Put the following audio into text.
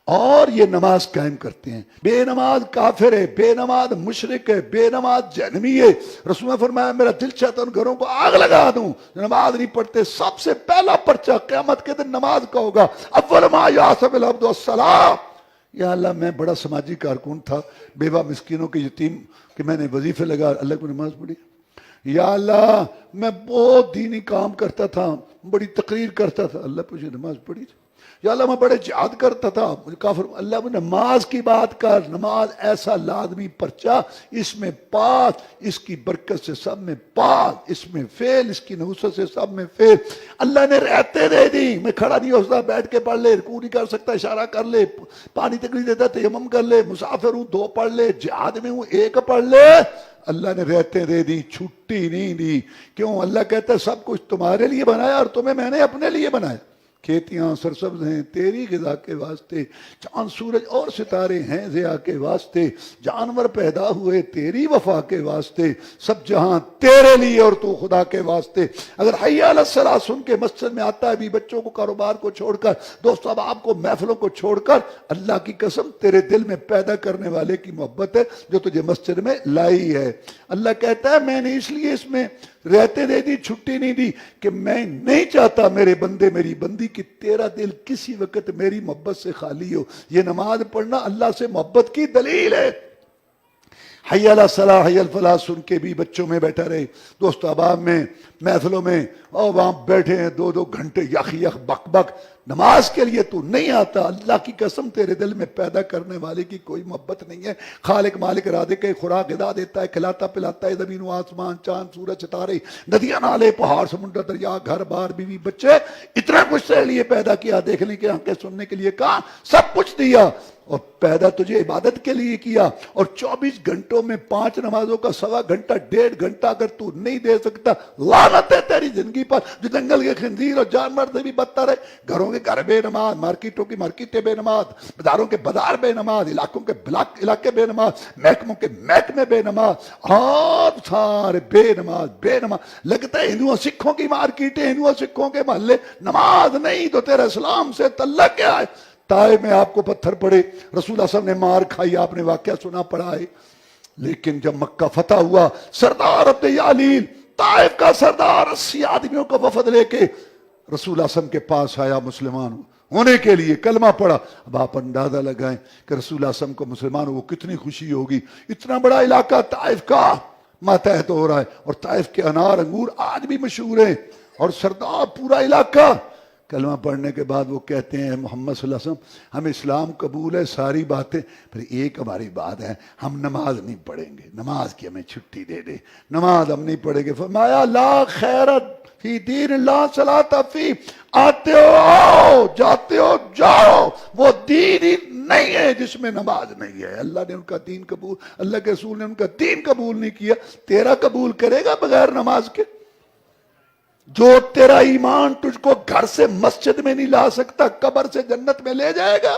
اور یہ نماز قائم کرتے ہیں. بے نماز کافر ہے، بے نماز مشرک ہے، بے نماز جہنمی ہے. رسول نے فرمایا میرا دل چاہتا ان گھروں کو آگ لگا دوں نماز نہیں پڑھتے. سب سے پہلا پرچہ قیامت کے دن نماز کا ہوگا. اول ما یحسب العبد الصلاۃ. یا اللہ میں بڑا سماجی کارکن تھا، بیوہ مسکینوں کے یتیم کہ میں نے وظیفے لگا، اللہ کو نماز پڑھی. یا اللہ میں بہت دینی کام کرتا تھا، بڑی تقریر کرتا تھا، اللہ پوچھے نماز پڑھی. یا اللہ میں بڑے جہاد کرتا تھا، کافر. اللہ نماز کی بات کر. نماز ایسا لازمی پرچہ، اس میں پاس، اس کی برکت سے سب میں پاس، اس میں فیل، اس کی نحوست سے سب میں فیل. اللہ نے رہتے دے دی. میں کھڑا نہیں ہو سکتا، بیٹھ کے پڑھ لے. رکوع نہیں کر سکتا، اشارہ کر لے. پانی تک نہیں دیتا، تیمم کر لے. مسافر ہوں 2 پڑھ لے. جہاد میں ہوں 1 پڑھ لے. اللہ نے رہتے دے دی، چھٹی نہیں دی. کیوں؟ اللہ کہتا ہے سب کچھ تمہارے لیے بنایا اور تمہیں میں نے اپنے لیے بنایا. کھیتیاں سرسبز ہیں تیری غذا کے واسطے، چاند سورج اور ستارے ہیں ضیاء کے واسطے، جانور پیدا ہوئے تیری وفا کے واسطے، سب جہاں تیرے لیے اور تو خدا کے واسطے. اگر حی علی الصلاۃ سن کے مسجد میں آتا ہے بھی، بچوں کو کاروبار کو چھوڑ کر، دوست احباب کو محفلوں کو چھوڑ کر، اللہ کی قسم تیرے دل میں پیدا کرنے والے کی محبت ہے جو تجھے مسجد میں لائی ہے. اللہ کہتا ہے میں نے اس لیے اس میں رہتے دے دی، چھٹی نہیں دی کہ میں نہیں چاہتا میرے بندے میری بندی کہ تیرا دل کسی وقت میری محبت سے خالی ہو. یہ نماز پڑھنا اللہ سے محبت کی دلیل ہے. حی علی الصلاۃ حی علی الفلاح سن کے بھی بچوں میں بیٹھا رہے، دوست احباب میں، محفلوں میں، اور وہاں بیٹھے ہیں 2 گھنٹے یخ یخ بک بک. نماز کے لیے تو نہیں آتا. اللہ کی قسم تیرے دل میں پیدا کرنے والے کی کوئی محبت نہیں ہے. خالق مالک رازق ہے، خوراک غذا دیتا ہے، کھلاتا پلاتا ہے، زمین و آسمان، چاند سورج ستارے، ندیاں نالے پہاڑ سمندر دریا گھر بار بیوی بچے، اتنا کچھ تیرے لیے پیدا کیا. دیکھنے کے آنکھیں، سننے کے لیے کان، سب کچھ دیا. اور پیدا تجھے عبادت کے لیے کیا. اور 24 گھنٹوں میں 5 نمازوں کا 1.25 گھنٹہ 1.5 گھنٹہ اگر تو نہیں دے سکتا، لعنت ہے تیری زندگی پر جو جنگل کے خنزیر اور جانور سے بھی بدتر ہے. گھروں کے گھر بے نماز، مارکیٹوں کی مارکیٹیں بے نماز، بازاروں کے بازار بے نماز، علاقوں کے علاقے بے نماز، محکموں کے محکمے بے نماز، اور سارے بے نماز بے نماز. لگتا ہے ہندوؤں سکھوں کی مارکیٹیں، ہندوؤں سکھوں کے محلے. نماز نہیں تو تیرا اسلام سے تعلق کیا ہے؟ طائف میں آپ کو پتھر پڑے، رسول اللہ صلی اللہ علیہ وسلم نے مار کھائی، آپ نے واقعہ سنا پڑا ہے. لیکن جب مکہ فتح ہوا، سردار عبد یعلیل، طائف کا سردار، 80 آدمیوں کا وفد لے کے رسول اللہ صلی اللہ علیہ وسلم کے پاس آیا مسلمان ہونے کے لیے. کلمہ پڑھا. اب آپ اندازہ لگائیں کہ رسول اللہ صلی اللہ علیہ وسلم کو مسلمان ہو کتنی خوشی ہوگی. اتنا بڑا علاقہ طائف کا ماتحت ہو رہا ہے، اور طائف کے انار انگور آج بھی مشہور ہیں، اور سردار پورا علاقہ. کلمہ پڑھنے کے بعد وہ کہتے ہیں محمد صلی اللہ علیہ وسلم ہمیں اسلام قبول ہے ساری باتیں، پھر ایک ہماری بات ہے، ہم نماز نہیں پڑھیں گے، نماز کی ہمیں چھٹی دے دے، نماز ہم نہیں پڑھیں گے. فرمایا لا خیرت فی دین اللہ صلاۃ فی. آتے ہو آؤ، جاتے ہو جاؤ، وہ دین ہی نہیں ہے جس میں نماز نہیں ہے. اللہ نے ان کا دین قبول، اللہ کے رسول نے ان کا دین قبول نہیں کیا. تیرا قبول کرے گا بغیر نماز کے؟ جو تیرا ایمان تجھ کو گھر سے مسجد میں نہیں لا سکتا، قبر سے جنت میں لے جائے گا.